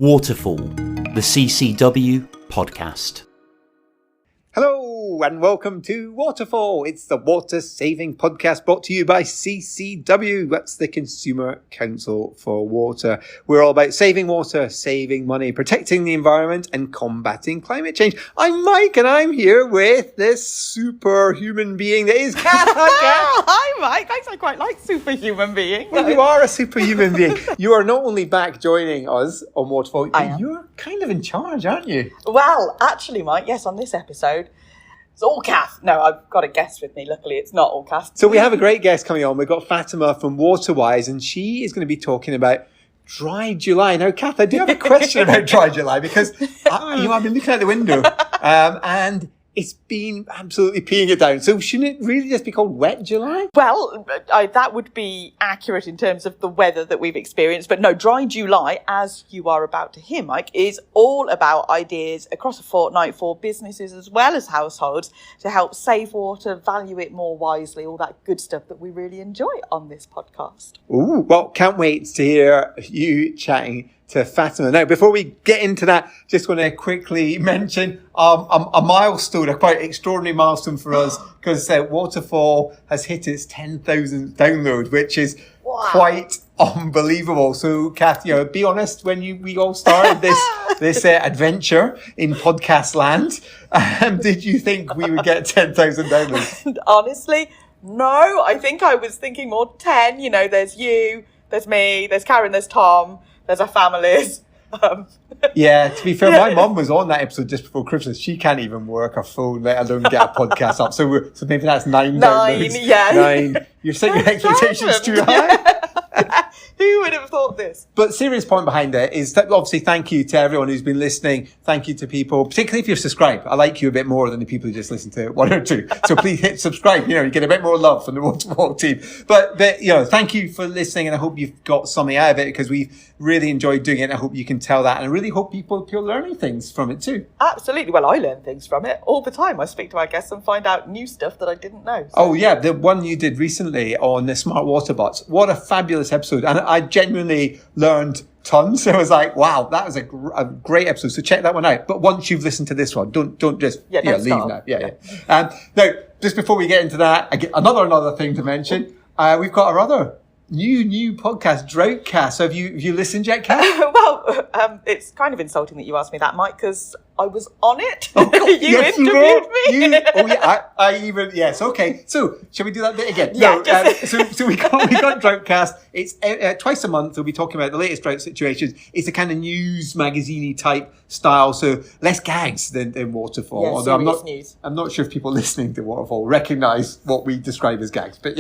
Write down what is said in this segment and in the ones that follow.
Waterfall, the CCW podcast. Hello and welcome to Waterfall. It's the water saving podcast brought to you by CCW. That's the Consumer Council for Water. We're all about saving water, saving money, protecting the environment and combating climate change. I'm Mike and I'm here with this superhuman being that is Cath. Hi Mike, I quite like superhuman being. Well, you are a superhuman being. You are not only back joining us on Waterfall, but you're kind of in charge, aren't you? Well, actually Mike, yes, on this episode, it's all Cath. No, I've got a guest with me. Luckily, it's not all Cath. So we have a great guest coming on. We've got Fatima from Waterwise, and she is going to be talking about Dry July. Now, Cath, I do have a question about Dry July because I've been looking out the window and it's been absolutely peeing it down. So shouldn't it really just be called Wet July? Well, that would be accurate in terms of the weather that we've experienced. But no, Dry July, as you are about to hear, Mike, is all about ideas across a fortnight for businesses as well as households to help save water, value it more wisely, all that good stuff that we really enjoy on this podcast. Ooh, well, can't wait to hear you chatting to Fatima. Now, before we get into that, just want to quickly mention a milestone, a quite extraordinary milestone for us, because Waterfall has hit its 10,000th download, which is quite unbelievable. So, Cath, be honest, when we all started this adventure in podcast land, did you think we would get 10,000 downloads? Honestly, no. I think I was thinking more 10. There's you, there's me, there's Karen, there's Tom. There's our families. Yeah, to be fair, my mum was on that episode just before Christmas. She can't even work her phone, let alone get a podcast up. So maybe that's 9 downloads. Yeah. 9. You're setting your expectations too high. Who would have thought this? But serious point behind it is that obviously thank you to everyone who's been listening. Thank you to people, particularly if you're subscribed. I like you a bit more than the people who just listen to one or two. So please hit subscribe. You get a bit more love from the Waterwall team. But thank you for listening, and I hope you've got something out of it because we've really enjoyed doing it. And I hope you can tell that, and I really hope people are learning things from it too. Absolutely. Well, I learn things from it all the time. I speak to our guests and find out new stuff that I didn't know. So. Oh yeah, the one you did recently on the smart water bots. What a fabulous episode, and I genuinely learned tons. So I was like, wow, that was a great episode. So check that one out. But once you've listened to this one, don't just leave now. Yeah. Now, just before we get into that, I get another thing to mention. We've got our other new podcast, Droughtcast. So have you listened yet, Cath? Well, it's kind of insulting that you asked me that, Mike, because I was on it. Oh, God. You interviewed me. Yes. Okay. So shall we do that bit again? Yeah. So we got Droughtcast. It's twice a month. We'll be talking about the latest drought situations. It's a kind of news magazine-y type style. So less gags than Waterfall. Yeah, although news. I'm not sure if people listening to Waterfall recognise what we describe as gags, but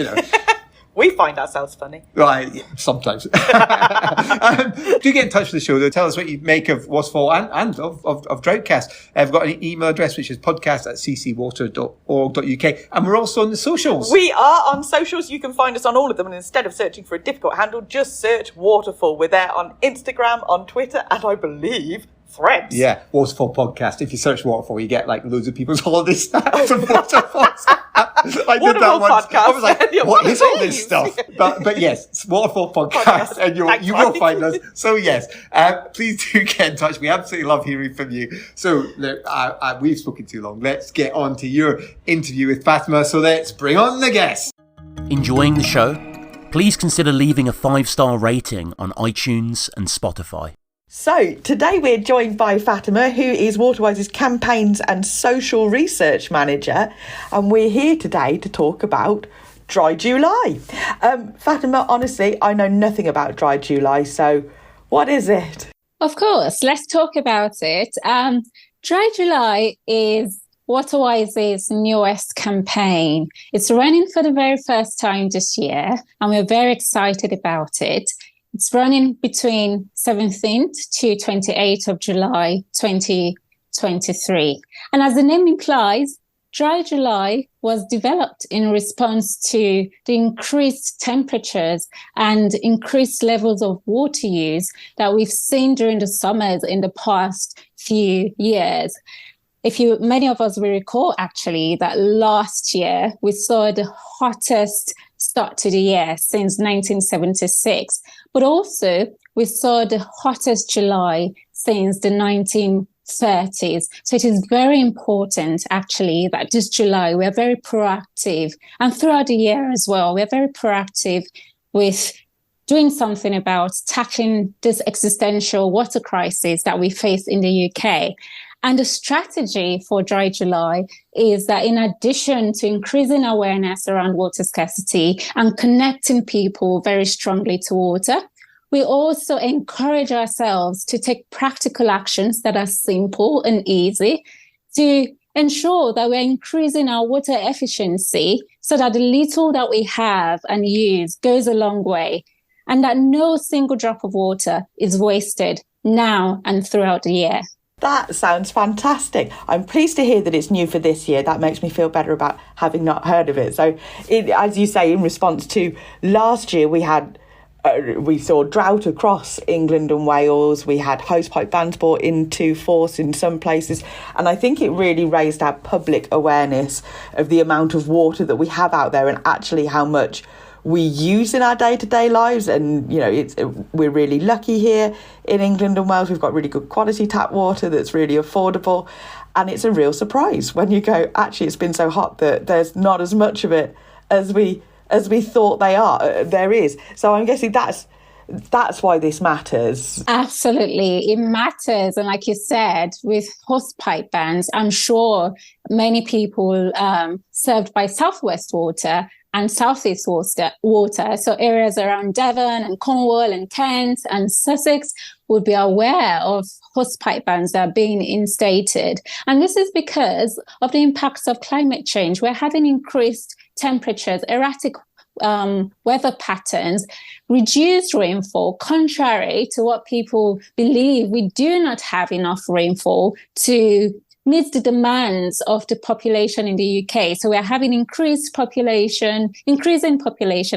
We find ourselves funny. Right, sometimes. Do get in touch with the show, though. Tell us what you make of Waterfall and of Droughtcast. I've got an email address, which is podcast@ccwater.org.uk. And we're also on the socials. We are on socials. You can find us on all of them. And instead of searching for a difficult handle, just search Waterfall. We're there on Instagram, on Twitter, and I believe Threads. Yeah, Waterfall Podcast. If you search Waterfall, you get loads of people's holiday stats of Waterfalls. I did that once. Podcast. I was like, what is all this stuff? But yes, it's Waterfall Podcast, and you will find us. So yes, please do get in touch. We absolutely love hearing from you. So look, we've spoken too long. Let's get on to your interview with Fatima. So let's bring on the guest. Enjoying the show? Please consider leaving a 5-star rating on iTunes and Spotify. So today we're joined by Fatima, who is Waterwise's campaigns and social research manager, and we're here today to talk about Dry July. Fatima, honestly, I know nothing about Dry July, so what is it? Of course, let's talk about it. Dry July is Waterwise's newest campaign. It's running for the very first time this year, and we're very excited about it. It's running between 17th to 28th of July 2023. And as the name implies, Dry July was developed in response to the increased temperatures and increased levels of water use that we've seen during the summers in the past few years. Many of us will recall actually that last year we saw the hottest start to the year since 1976. But also, we saw the hottest July since the 1930s. So it is very important, actually, that this July we're very proactive. And throughout the year as well, we're very proactive with doing something about tackling this existential water crisis that we face in the UK. And the strategy for Dry July is that in addition to increasing awareness around water scarcity and connecting people very strongly to water, we also encourage ourselves to take practical actions that are simple and easy to ensure that we're increasing our water efficiency so that the little that we have and use goes a long way, and that no single drop of water is wasted now and throughout the year. That sounds fantastic. I'm pleased to hear that it's new for this year. That makes me feel better about having not heard of it. So, as you say, in response to last year, we saw drought across England and Wales. We had hosepipe bans brought into force in some places. And I think it really raised our public awareness of the amount of water that we have out there and actually how much we use in our day-to-day lives. And, you know, we're really lucky here in England and Wales. We've got really good quality tap water that's really affordable. And it's a real surprise when you go, actually, it's been so hot that there's not as much of it as we thought there is. So I'm guessing that's why this matters. Absolutely. It matters. And like you said, with hosepipe bans, I'm sure many people served by Southwest Water and Southeast Water, so areas around Devon and Cornwall and Kent and Sussex, would be aware of hosepipe bans that are being instated. And this is because of the impacts of climate change. We're having increased temperatures, erratic weather patterns, reduced rainfall, contrary to what people believe. We do not have enough rainfall to meet the demands of the population in the UK. So we're having increasing population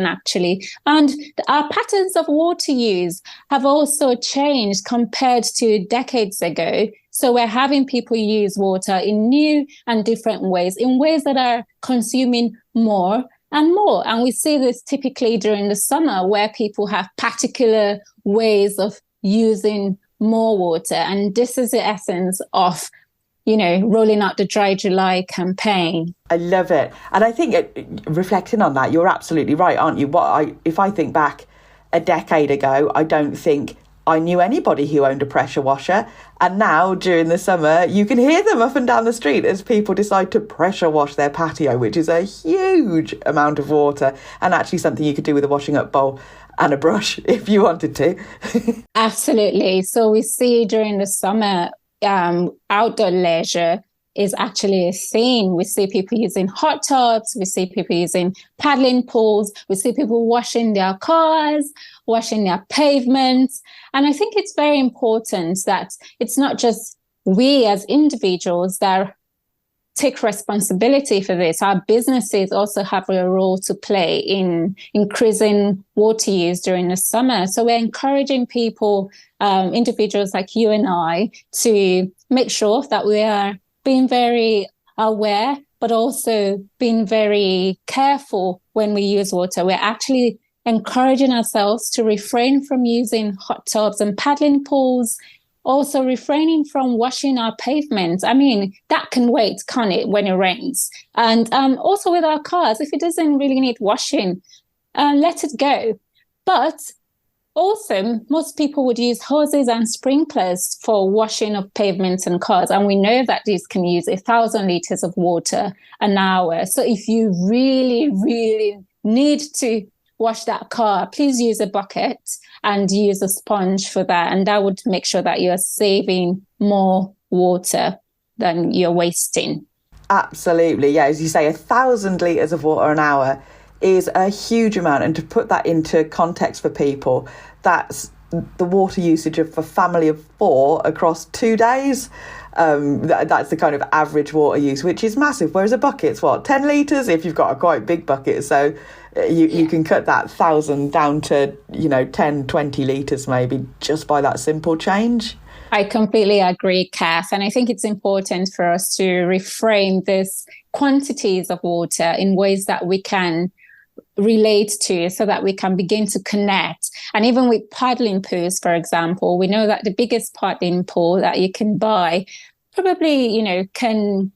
actually. And our patterns of water use have also changed compared to decades ago. So we're having people use water in new and different ways, in ways that are consuming more and more. And we see this typically during the summer, where people have particular ways of using more water. And this is the essence of, you know, rolling out the Dry July campaign. I love it. And I think, reflecting on that, you're absolutely right, aren't you? If I think back a decade ago, I don't think I knew anybody who owned a pressure washer. And now, during the summer, you can hear them up and down the street as people decide to pressure wash their patio, which is a huge amount of water, and actually something you could do with a washing up bowl and a brush if you wanted to. Absolutely. So we see during the summer, outdoor leisure is actually a theme. We see people using hot tubs, we see people using paddling pools, we see people washing their cars, washing their pavements. And I think it's very important that it's not just we as individuals that take responsibility for this. Our businesses also have a role to play in increasing water use during the summer. So we're encouraging people, individuals like you and I, to make sure that we are being very aware, but also being very careful when we use water. We're actually encouraging ourselves to refrain from using hot tubs and paddling pools, also refraining from washing our pavements. I mean, that can wait, can't it, when it rains? And also with our cars, if it doesn't really need washing, let it go. But also, most people would use hoses and sprinklers for washing of pavements and cars. And we know that these can use 1,000 litres of water an hour. So if you really, really need to wash that car, please use a bucket and use a sponge for that. And that would make sure that you're saving more water than you're wasting. Absolutely. Yeah, as you say, 1,000 litres of water an hour is a huge amount. And to put that into context for people, that's the water usage of a family of 4 across 2 days. That's the kind of average water use, which is massive. Whereas a bucket's 10 litres if you've got a quite big bucket. So you can cut that 1,000 down to, 10, 20 litres maybe just by that simple change. I completely agree, Cath. And I think it's important for us to reframe these quantities of water in ways that we can relate to, so that we can begin to connect. And even with paddling pools, for example, we know that the biggest paddling pool that you can buy probably, can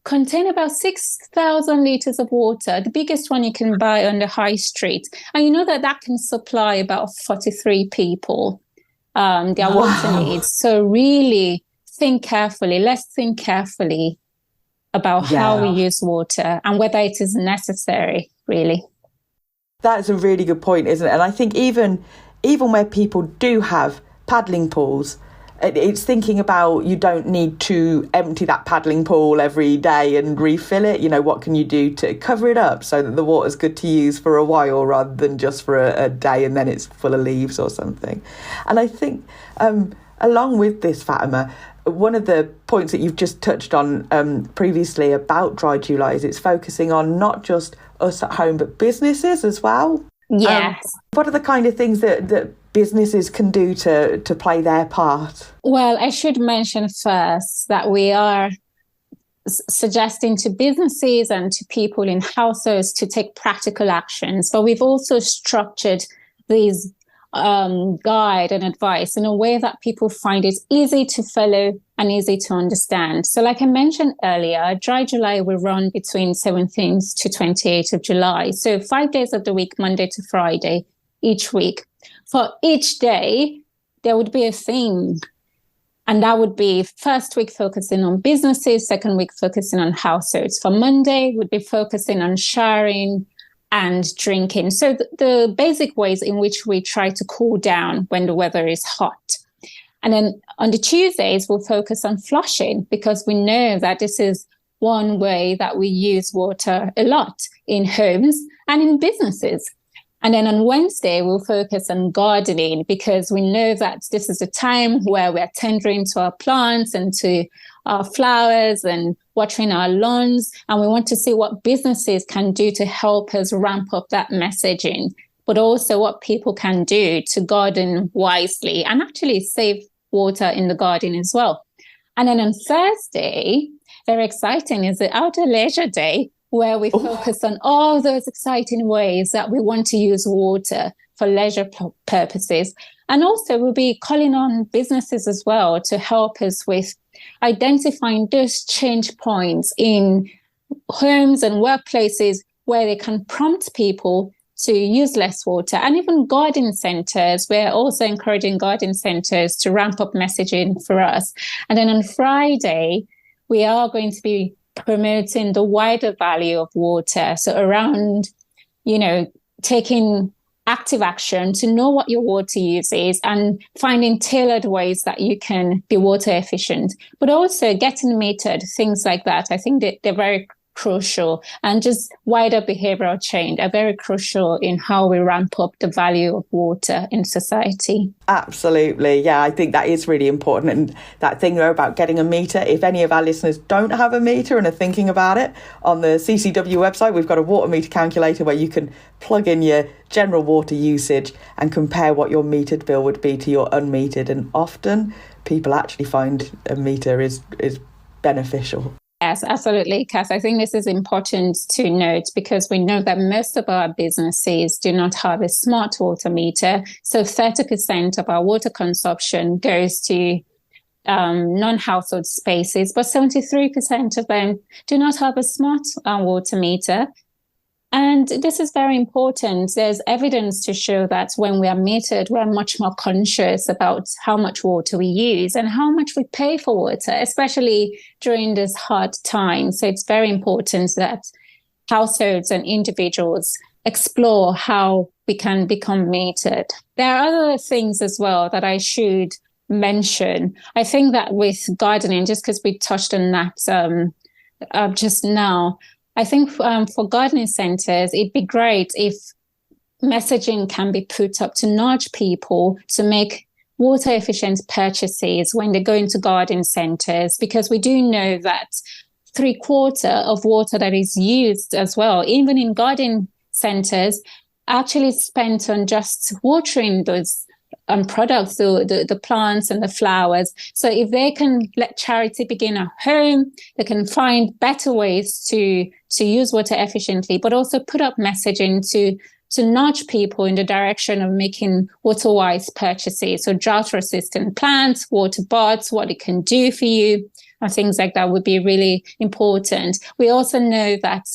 contain about 6,000 liters of water, the biggest one you can buy on the high street. And you know that can supply about 43 people their water needs. So really think carefully. Let's think carefully about how we use water and whether it is necessary, really. That's a really good point, isn't it? And I think even where people do have paddling pools, it's thinking about, you don't need to empty that paddling pool every day and refill it. What can you do to cover it up so that the water's good to use for a while rather than just for a day and then it's full of leaves or something. And I think along with this, Fatima, one of the points that you've just touched on previously about Dry July is it's focusing on not just us at home, but businesses as well. Yes. What are the kind of things that businesses can do to play their part? Well, I should mention first that we are suggesting to businesses and to people in households to take practical actions, but we've also structured these guide and advice in a way that people find it easy to follow and easy to understand. So like I mentioned earlier, Dry July will run between 17th to 28th of July. So 5 days of the week, Monday to Friday, each week. For each day, there would be a theme. And that would be first week focusing on businesses, second week focusing on households. For Monday, would be focusing on showering and drinking. So the basic ways in which we try to cool down when the weather is hot. And then on the Tuesdays, we'll focus on flushing, because we know that this is one way that we use water a lot in homes and in businesses. And then on Wednesday, we'll focus on gardening, because we know that this is a time where we're tendering to our plants and to our flowers and watering our lawns. And we want to see what businesses can do to help us ramp up that messaging, but also what people can do to garden wisely and actually save water in the garden as well. And then on Thursday, very exciting, is the Outdoor Leisure Day, where we focus on all those exciting ways that we want to use water for leisure purposes. And also we'll be calling on businesses as well to help us with identifying those change points in homes and workplaces where they can prompt people to use less water. And even garden centres, we're also encouraging garden centres to ramp up messaging for us. And then on Friday, we are going to be promoting the wider value of water. So around, taking active action to know what your water use is and finding tailored ways that you can be water efficient, but also getting metered, things like that. I think that they're very crucial, and just wider behavioral change are very crucial in how we ramp up the value of water in society. Absolutely. Yeah, I think that is really important. And that thing there about getting a meter, if any of our listeners don't have a meter and are thinking about it, on the CCW website, we've got a water meter calculator where you can plug in your general water usage and compare what your metered bill would be to your unmetered. And often people actually find a meter is beneficial. Yes, absolutely, Cath. I think this is important to note, because we know that most of our businesses do not have a smart water meter. So 30% of our water consumption goes to non-household spaces, but 73% of them do not have a smart water meter. And this is very important. There's evidence to show that when we are metered, we're much more conscious about how much water we use and how much we pay for water, especially during this hard time. So it's very important that households and individuals explore how we can become metered. There are other things as well that I should mention. I think that with gardening, just because we touched on that just now, I think for gardening centres, it'd be great if messaging can be put up to nudge people to make water efficient purchases when they go into garden centres, because we do know that 3/4 of water that is used as well, even in garden centres, actually spent on just watering those products, the plants and the flowers. So if they can let charity begin at home, they can find better ways to use water efficiently, but also put up messaging to nudge people in the direction of making water-wise purchases. So drought-resistant plants, water bots, what it can do for you, and things like that would be really important. We also know that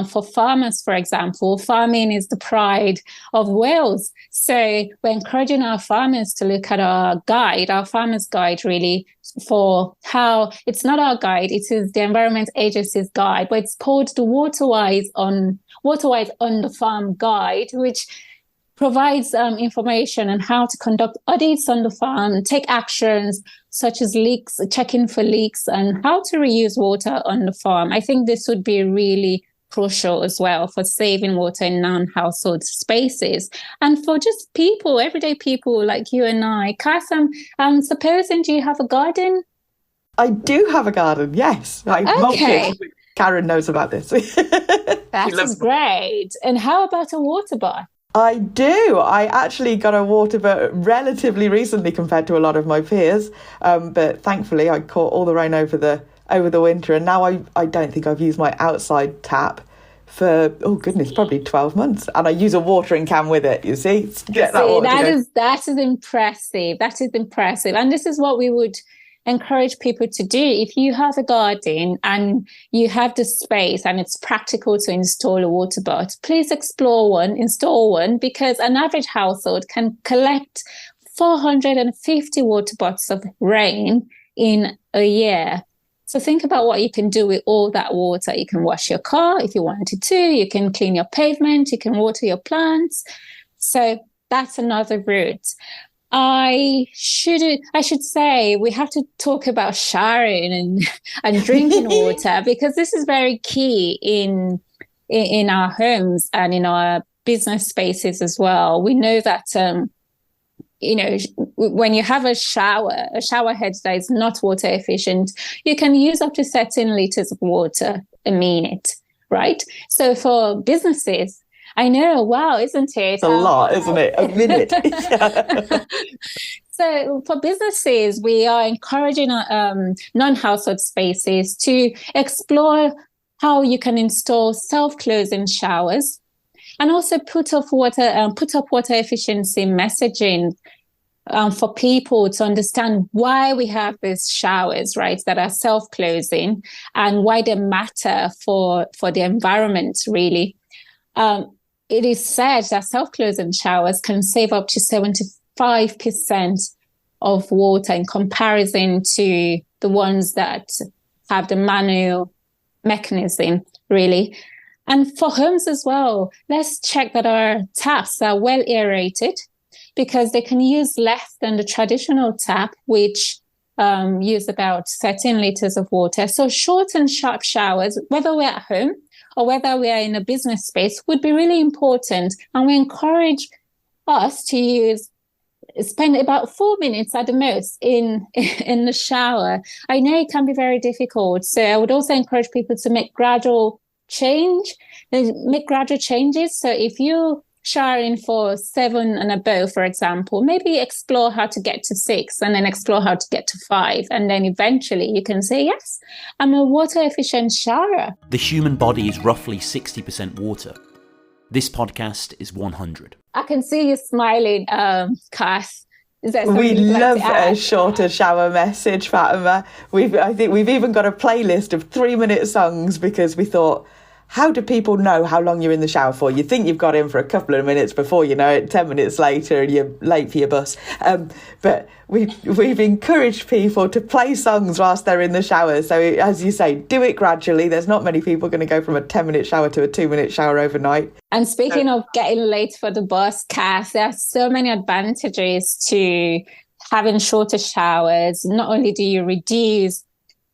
for farmers, for example, farming is the pride of Wales. So we're encouraging our farmers to look at our farmer's guide, really, for how it's not our guide, it is the Environment Agency's guide, but it's called the Waterwise on the Farm Guide, which provides information on how to conduct audits on the farm, take actions such as leaks, checking for leaks, and how to reuse water on the farm. I think this would be really crucial as well for saving water in non-household spaces and for just people, everyday people like you and I. Cath, I'm supposing, do you have a garden? I do have a garden, yes. Okay. Karen knows about this. That is great. And how about a water bath? I do. I actually got a water bath relatively recently compared to a lot of my peers, but thankfully I caught all the rain over the winter, and now I don't think I've used my outside tap for probably 12 months, and I use a watering can with it. You see, that is impressive. That is impressive, and this is what we would encourage people to do. If you have a garden and you have the space and it's practical to install a water bath, please install one, because an average household can collect 450 water baths of rain in a year. So think about what you can do with all that water. You can wash your car if you wanted to. You can clean your pavement. You can water your plants. So that's another route. I should say we have to talk about showering and drinking water, because this is very key in our homes and in our business spaces as well. We know that when you have a shower head that is not water efficient, you can use up to 13 liters of water a minute, right? So for businesses, I know, wow, isn't it? It's a lot, isn't it? A minute. So for businesses, we are encouraging non-household spaces to explore how you can install self-closing showers, and also put up water efficiency messaging for people to understand why we have these showers, right, that are self-closing and why they matter for the environment, really. It is said that self-closing showers can save up to 75% of water in comparison to the ones that have the manual mechanism, really. And for homes as well, let's check that our taps are well aerated, because they can use less than the traditional tap, which use about 13 liters of water. So short and sharp showers, whether we're at home or whether we are in a business space, would be really important. And we encourage us to spend about 4 minutes at the most in the shower. I know it can be very difficult. So I would also encourage people to make gradual changes. So if you showering for 7 and above, for example, maybe explore how to get to 6 and then explore how to get to 5. And then eventually you can say, yes, I'm a water efficient shower. The human body is roughly 60% water. This podcast is 100. I can see you smiling, Cath. We love a shorter shower message, Fatima. I think we've even got a playlist of 3-minute songs, because we thought, how do people know how long you're in the shower for? You think you've got in for a couple of minutes, before you know it, 10 minutes later, and you're late for your bus. But we've encouraged people to play songs whilst they're in the shower. So as you say, do it gradually. There's not many people going to go from a 10-minute shower to a 2-minute shower overnight. And speaking of getting late for the bus, Cath, there are so many advantages to having shorter showers. Not only do you reduce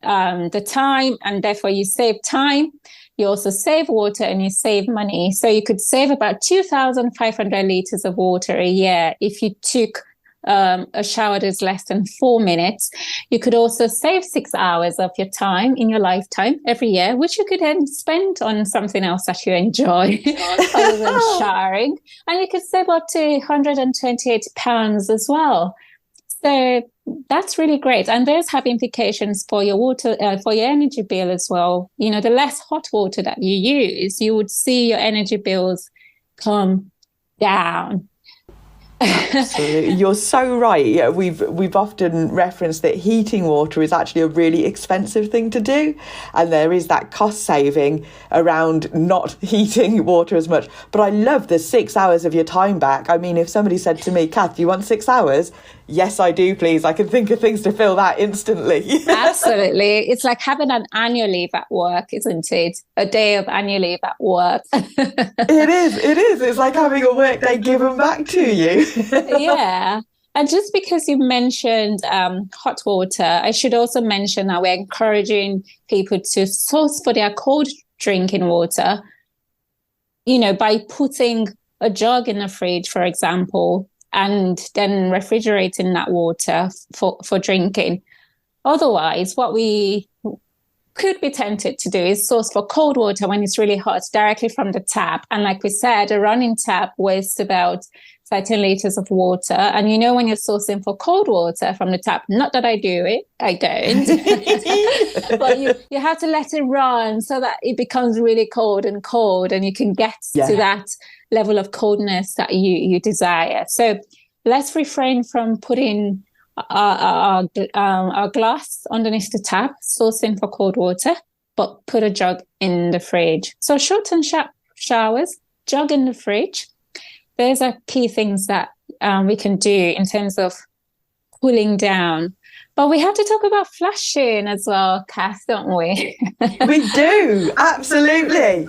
the time, and therefore you save time, you also save water and you save money. So you could save about 2,500 liters of water a year if you took a shower that is less than 4 minutes. You could also save 6 hours of your time in your lifetime every year, which you could then spend on something else that you enjoy other than showering. And you could save up to £128 as well. So that's really great. And those have implications for your water, for your energy bill as well. You know, the less hot water that you use, you would see your energy bills come down. Absolutely. You're so right. Yeah, we've often referenced that heating water is actually a really expensive thing to do, and there is that cost saving around not heating water as much. But I love the 6 hours of your time back. I mean, if somebody said to me, Cath, you want 6 hours? Yes, I do, please. I can think of things to fill that instantly. Absolutely. It's like having an annual leave at work, isn't it? A day of annual leave at work. It is. It's like having a work day given back to you. Yeah. And just because you mentioned hot water, I should also mention that we're encouraging people to source for their cold drinking water, you know, by putting a jug in the fridge, for example, and then refrigerating that water for drinking. Otherwise, what we could be tempted to do is source for cold water when it's really hot directly from the tap. And like we said, a running tap wastes about 13 liters of water. And you know, when you're sourcing for cold water from the tap, not that I do it, I don't. But you have to let it run so that it becomes really cold, and you can get to that level of coldness that you desire. So let's refrain from putting our glass underneath the tap, sourcing for cold water, but put a jug in the fridge. So shorten showers, jug in the fridge. Those are key things that we can do in terms of cooling down. But we have to talk about flushing as well, Cath, don't we? We do, absolutely.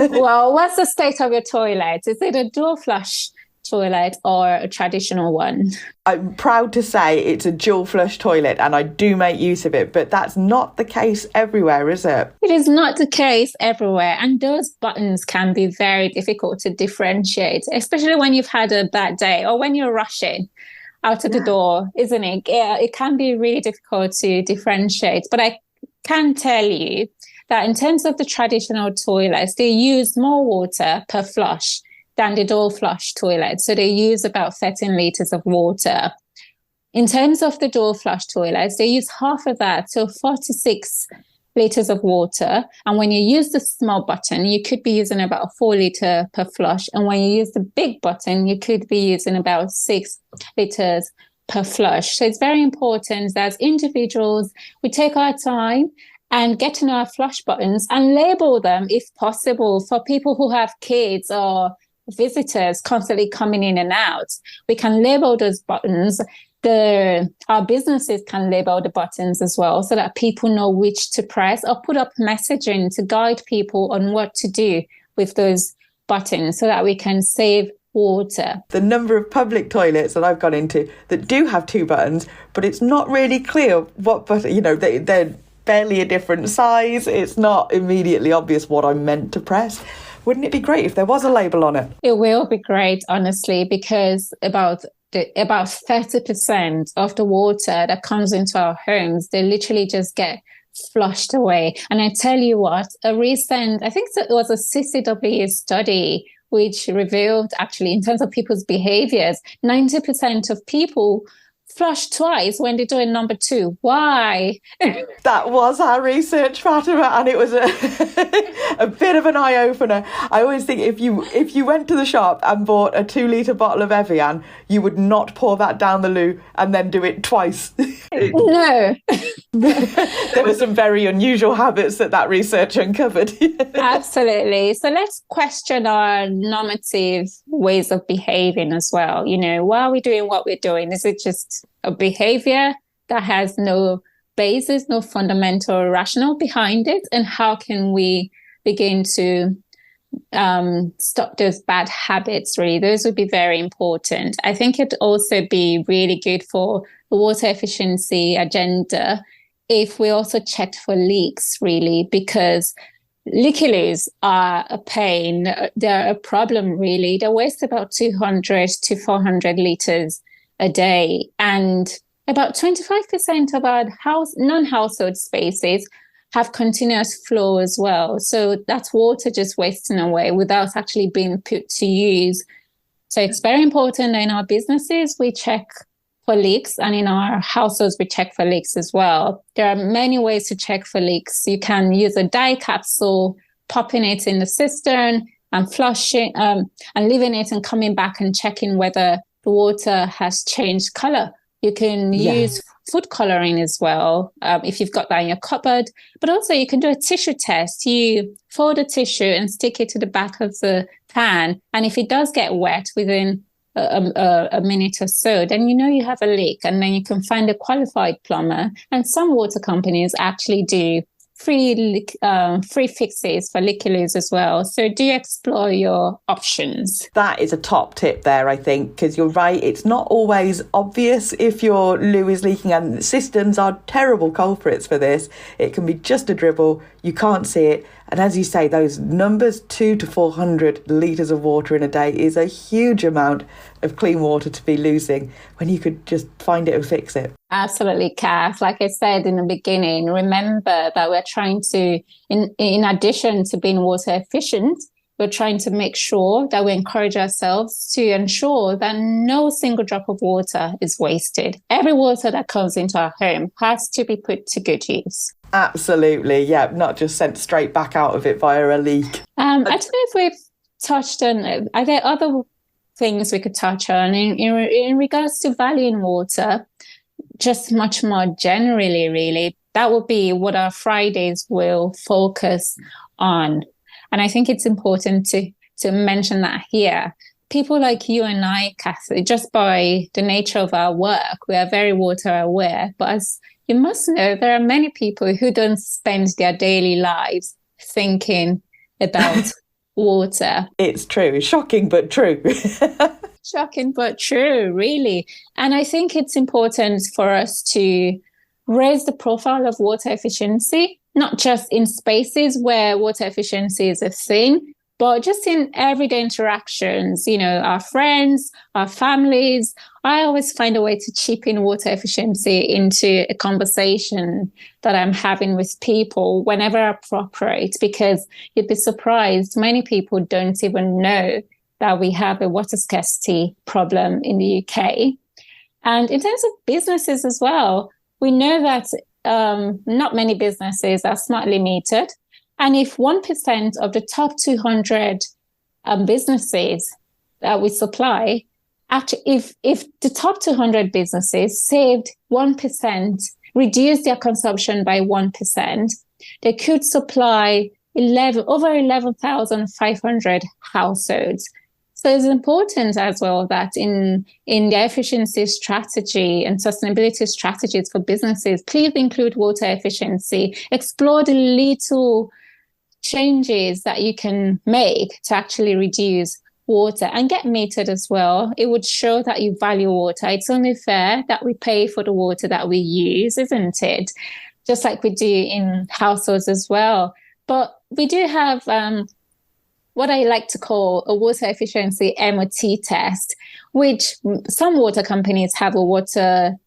Well, what's the state of your toilet? Is it a dual flush toilet or a traditional one? I'm proud to say it's a dual flush toilet, and I do make use of it, but that's not the case everywhere, is it? It is not the case everywhere, and those buttons can be very difficult to differentiate, especially when you've had a bad day or when you're rushing out of the door, isn't it? It can be really difficult to differentiate. But I can tell you that in terms of the traditional toilets, they use more water per flush than the dual flush toilet. So they use about 13 liters of water. In terms of the dual flush toilets, they use half of that, so 4 to 6 liters of water. And when you use the small button, you could be using about 4 liters per flush. And when you use the big button, you could be using about 6 liters per flush. So it's very important that as individuals, we take our time and get to know our flush buttons and label them if possible. For people who have kids or visitors constantly coming in and out, we can label those buttons. Our businesses can label the buttons as well, so that people know which to press, or put up messaging to guide people on what to do with those buttons so that we can save water. The number of public toilets that I've gone into that do have 2 buttons, but it's not really clear what button, you know, they're barely a different size. It's not immediately obvious what I'm meant to press. Wouldn't it be great if there was a label on it? It will be great, honestly, because about 30% of the water that comes into our homes, they literally just get flushed away. And I tell you what, I think it was a CCW study which revealed, actually, in terms of people's behaviors, 90% of people flush twice when they're doing number 2. Why? That was our research, Fatima, and it was a bit of an eye-opener. I always think if you went to the shop and bought a 2-litre bottle of Evian, you would not pour that down the loo and then do it twice. No. There were some very unusual habits that research uncovered. Absolutely. So let's question our normative ways of behaving as well. You know, why are we doing what we're doing? Is it just a behavior that has no basis, no fundamental rationale behind it? And how can we begin to stop those bad habits? Really, those would be very important. I think it'd also be really good for the water efficiency agenda if we also checked for leaks, really, because leaky loos are a pain. They're a problem, really. They waste about 200 to 400 liters a day. And about 25% of our non-household spaces have continuous flow as well. So that's water just wasting away without actually being put to use. So it's very important that in our businesses, we check for leaks, and in our households, we check for leaks as well. There are many ways to check for leaks. You can use a dye capsule, popping it in the cistern and flushing and leaving it and coming back and checking whether the water has changed color. You can use food coloring as well, if you've got that in your cupboard. But also you can do a tissue test. You fold a tissue and stick it to the back of the pan. And if it does get wet within a minute or so, then you know you have a leak, and then you can find a qualified plumber. And some water companies actually do free fixes for leaky as well. So do explore your options. That is a top tip there, I think, because you're right. It's not always obvious if your loo is leaking, and cisterns are terrible culprits for this. It can be just a dribble. You can't see it. And as you say, those numbers, 200 to 400 litres of water in a day is a huge amount of clean water to be losing when you could just find it and fix it. Absolutely, Cath. Like I said in the beginning, remember that we're trying to, in addition to being water efficient, we're trying to make sure that we encourage ourselves to ensure that no single drop of water is wasted. Every water that comes into our home has to be put to good use. Absolutely, yeah, not just sent straight back out of it via a leak. I don't know if we've touched on, are there other things we could touch on in regards to valuing water, just much more generally, really? That would be what our Fridays will focus on. And I think it's important to mention that here. People like you and I, Cath, just by the nature of our work, we are very water aware. But as you must know, there are many people who don't spend their daily lives thinking about water. It's true. Shocking, but true. Shocking, but true, really. And I think it's important for us to raise the profile of water efficiency, not just in spaces where water efficiency is a thing, but just in everyday interactions, you know, our friends, our families. I always find a way to chip in water efficiency into a conversation that I'm having with people whenever appropriate, because you'd be surprised, many people don't even know that we have a water scarcity problem in the UK. And in terms of businesses as well, we know that not many businesses are smartly metered. And if 1% of the top 200 businesses that we supply, actually, if the top 200 businesses saved 1%, reduced their consumption by 1%, they could supply over 11,500 households. So it's important as well that in their efficiency strategy and sustainability strategies for businesses, please include water efficiency. Explore the little changes that you can make to actually reduce water, and get metered as well. It would show that you value water. It's only fair that we pay for the water that we use, isn't it? Just like we do in households as well. But we do have what I like to call a water efficiency MOT test, which some water companies have a water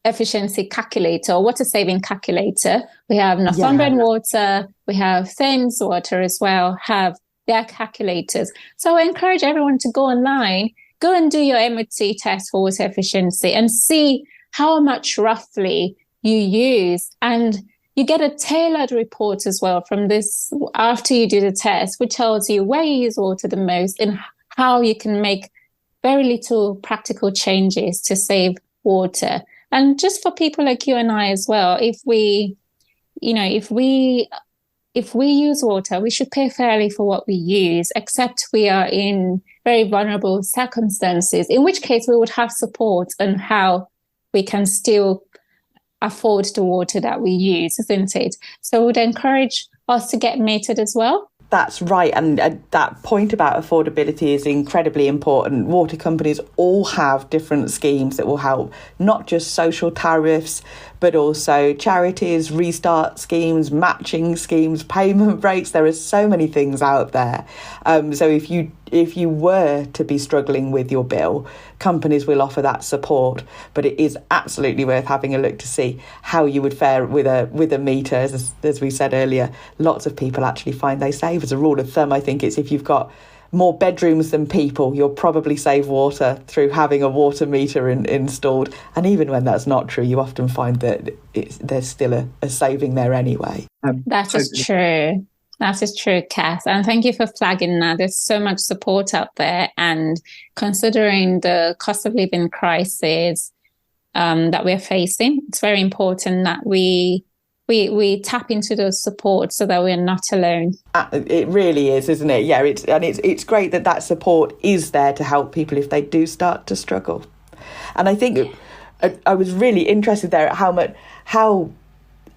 efficiency calculator, or water saving calculator. We have Northumberland Water, we have Thames Water as well, have their calculators. So I encourage everyone to go online, go and do your MOT test for water efficiency and see how much roughly you use. And you get a tailored report as well from this after you do the test, which tells you where you use water the most and how you can make very little practical changes to save water. And just for people like you and I as well, if we use water, we should pay fairly for what we use, except we are in very vulnerable circumstances, in which case we would have support on how we can still afford the water that we use, isn't it? So I would encourage us to get metered as well. That's right. And that point about affordability is incredibly important. Water companies all have different schemes that will help, not just social tariffs, but also charities, restart schemes, matching schemes, payment breaks. There are so many things out there. So if if you were to be struggling with your bill, companies will offer that support. But it is absolutely worth having a look to see how you would fare with a meter. As we said earlier, lots of people actually find they save. As a rule of thumb, I think it's if you've got more bedrooms than people, you'll probably save water through having a water meter installed. And even when that's not true, you often find that there's still a saving there anyway. That is true. That is true, Cath. And thank you for flagging that. There's so much support out there. And considering the cost of living crisis that we're facing, it's very important that we tap into those supports so that we're not alone. It really is, isn't it? Yeah, it's great that support is there to help people if they do start to struggle. And I think I was really interested there at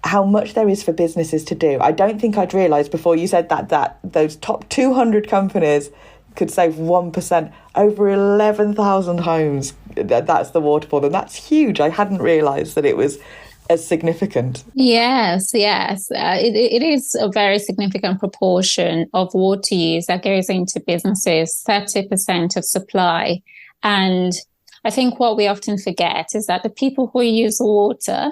how much there is for businesses to do. I don't think I'd realised before you said that those top 200 companies could save 1%, over 11,000 homes. That's the waterfall, and that's huge. I hadn't realised that it was as significant. Yes. It is a very significant proportion of water use that goes into businesses, 30% of supply. And I think what we often forget is that the people who use water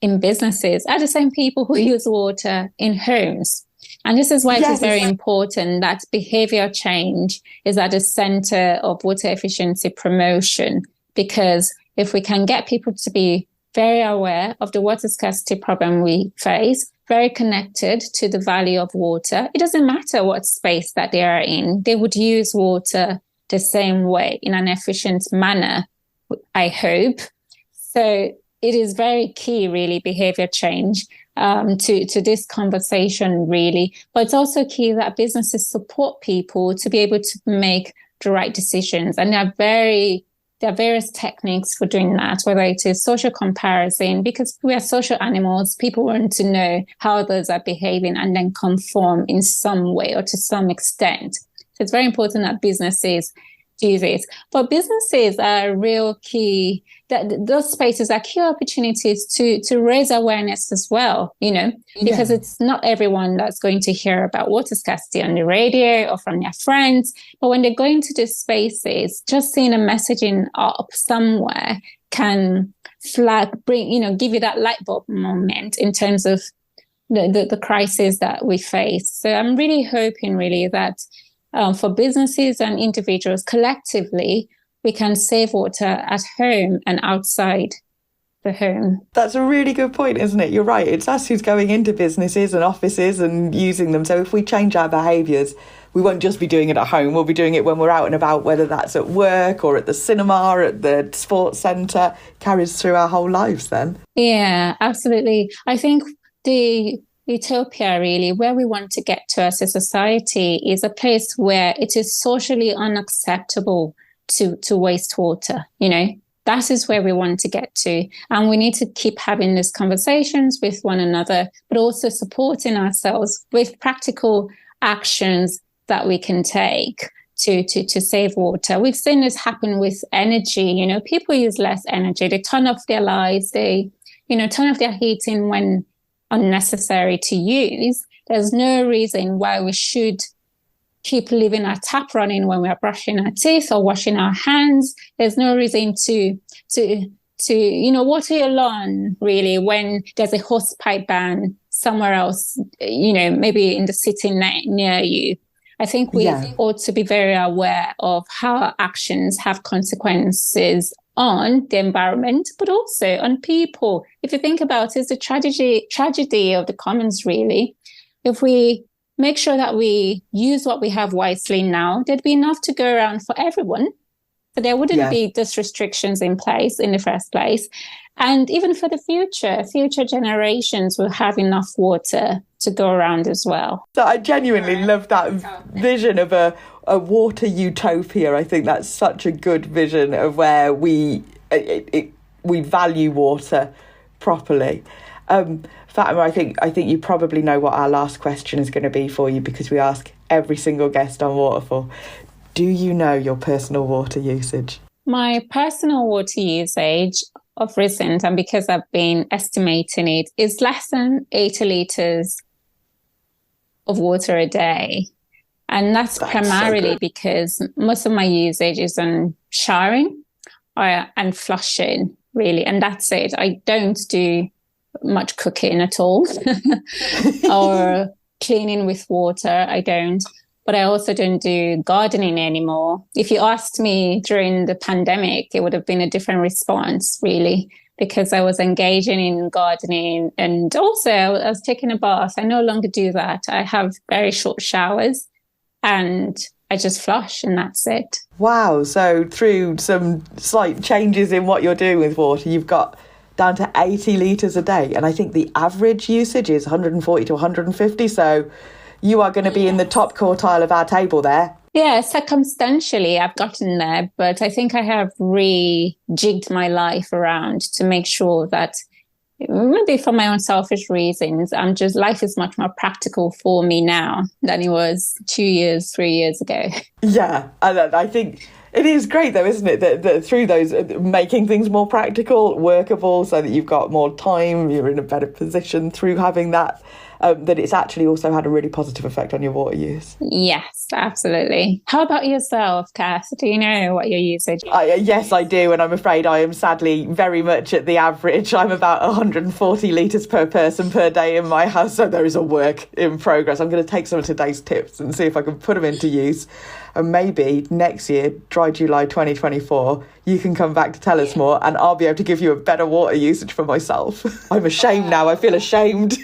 in businesses are the same people who use water in homes. And this is why it is very important that behavior change is at the center of water efficiency promotion, because if we can get people to be very aware of the water scarcity problem we face, very connected to the value of water, it doesn't matter what space that they are in, they would use water the same way in an efficient manner, I hope. So it is very key, really, behavior change to this conversation, really. But it's also key that businesses support people to be able to make the right decisions. And there are various techniques for doing that, whether it is social comparison, because we are social animals. People want to know how others are behaving and then conform in some way or to some extent. So it's very important that businesses do this. But businesses are a real key, that those spaces are key opportunities to raise awareness as well, because it's not everyone that's going to hear about water scarcity on the radio or from their friends. But when they go into these spaces, just seeing a messaging up somewhere can give you that light bulb moment in terms of the crisis that we face. So I'm really hoping that for businesses and individuals collectively, we can save water at home and outside the home. That's a really good point, isn't it? You're right. It's us who's going into businesses and offices and using them. So if we change our behaviours, we won't just be doing it at home. We'll be doing it when we're out and about, whether that's at work or at the cinema, at the sports centre. Carries through our whole lives then. Yeah, absolutely. I think the utopia, really, where we want to get to as a society is a place where it is socially unacceptable to waste water. That is where we want to get to. And we need to keep having these conversations with one another, but also supporting ourselves with practical actions that we can take to save water. We've seen this happen with energy. People use less energy. They turn off their lights. They, turn off their heating when unnecessary to use. There's no reason why we should keep leaving our tap running when we're brushing our teeth or washing our hands. There's no reason to water your lawn, really, when there's a hose pipe ban somewhere else, maybe in the city near you. I think we ought to be very aware of how our actions have consequences on the environment, but also on people. If you think about it, it's the tragedy of the commons, really. If we make sure that we use what we have wisely now, there'd be enough to go around for everyone. So there wouldn't be those restrictions in place in the first place. And even for the future generations will have enough water to go around as well. So I genuinely love that vision of a water utopia. I think that's such a good vision of where we value water properly. Fatima, I think you probably know what our last question is going to be for you, because we ask every single guest on Waterfall. Do you know your personal water usage? My personal water usage of recent, and because I've been estimating it, is less than 80 litres of water a day. And that's primarily so because most of my usage is on showering and flushing, really. And that's it. I don't do much cooking at all or cleaning with water. I don't. But I also don't do gardening anymore. If you asked me during the pandemic, it would have been a different response, really, because I was engaging in gardening and also I was taking a bath. I no longer do that. I have very short showers and I just flush and that's it. Wow. So through some slight changes in what you're doing with water, you've got down to 80 litres a day. And I think the average usage is 140 to 150. So you are going to be in the top quartile of our table there. Yeah, circumstantially, I've gotten there, but I think I have rejigged my life around to make sure that maybe for my own selfish reasons, life is much more practical for me now than it was 2 years, 3 years ago. Yeah, and I think it is great though, isn't it? That through those, making things more practical, workable, so that you've got more time, you're in a better position through having that. That it's actually also had a really positive effect on your water use. Yes, absolutely. How about yourself, Cath? Do you know what your usage is? Yes, I do. And I'm afraid I am sadly very much at the average. I'm about 140 litres per person per day in my house. So there is a work in progress. I'm going to take some of today's tips and see if I can put them into use. And maybe next year, Dry July 2024, you can come back to tell us more and I'll be able to give you a better water usage for myself. I'm ashamed now. I feel ashamed.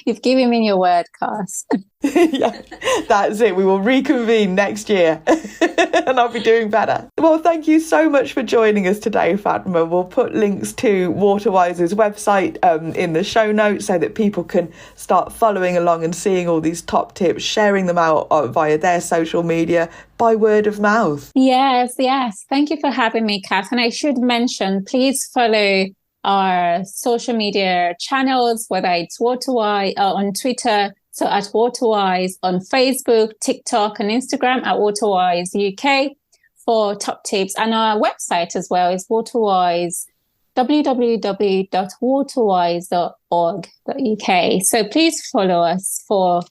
You've given me your word, Cass. Yeah, that's it. We will reconvene next year and I'll be doing better. Well, thank you so much for joining us today, Fatima. We'll put links to Waterwise's website in the show notes so that people can start following along and seeing all these top tips, sharing them out via their social media by word of mouth. Yes. Thank you for having me, Cath. And I should mention, please follow our social media channels, whether it's Waterwise on Twitter, so at Waterwise, on Facebook, TikTok and Instagram at Waterwise UK for top tips. And our website as well is Waterwise, www.waterwise.org.uk. So please follow us for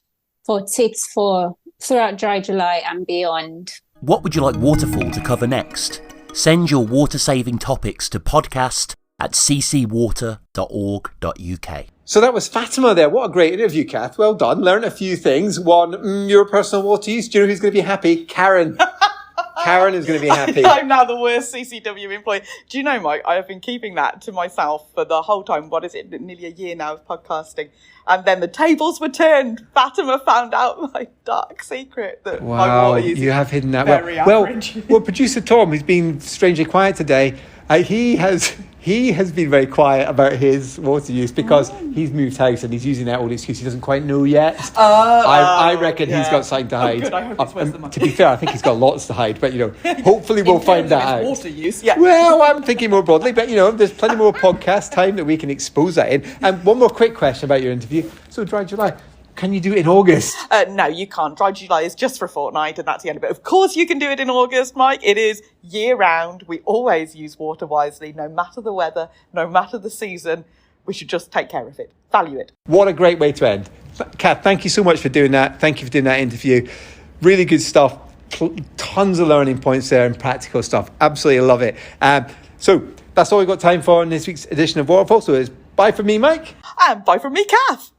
tips for throughout Dry July and beyond. What would you like Waterfall to cover next? Send your water-saving topics to podcast@ccwater.org.uk. So that was Fatima there. What a great interview, Cath. Well done. Learned a few things. One, your personal water use. Do you know who's going to be happy? Karen. Karen is going to be happy. I'm now the worst CCW employee. Do you know, Mike, I have been keeping that to myself for the whole time. What is it? Nearly a year now of podcasting. And then the tables were turned. Fatima found out my dark secret that my water use you have hidden that very well. average. Well, producer Tom, who's been strangely quiet today, he has been very quiet about his water use because he's moved house and he's using that old excuse he doesn't quite know yet. I reckon he's got something to hide. Good, I hope it's worse than mine. To be fair, I think he's got lots to hide, but hopefully we'll find that out. Water use, yeah. Well, I'm thinking more broadly, but there's plenty more podcast time that we can expose that in. And one more quick question about your interview. So, Dry July, can you do it in August? No, you can't. Dry July is just for a fortnight, and that's the end of it. Of course, you can do it in August, Mike. It is year-round. We always use water wisely, no matter the weather, no matter the season. We should just take care of it, value it. What a great way to end. Cath, thank you so much for doing that. Thank you for doing that interview. Really good stuff. Tons of learning points there and practical stuff. Absolutely love it. So that's all we've got time for in this week's edition of Waterfall. So it's bye from me, Mike. And bye from me, Cath.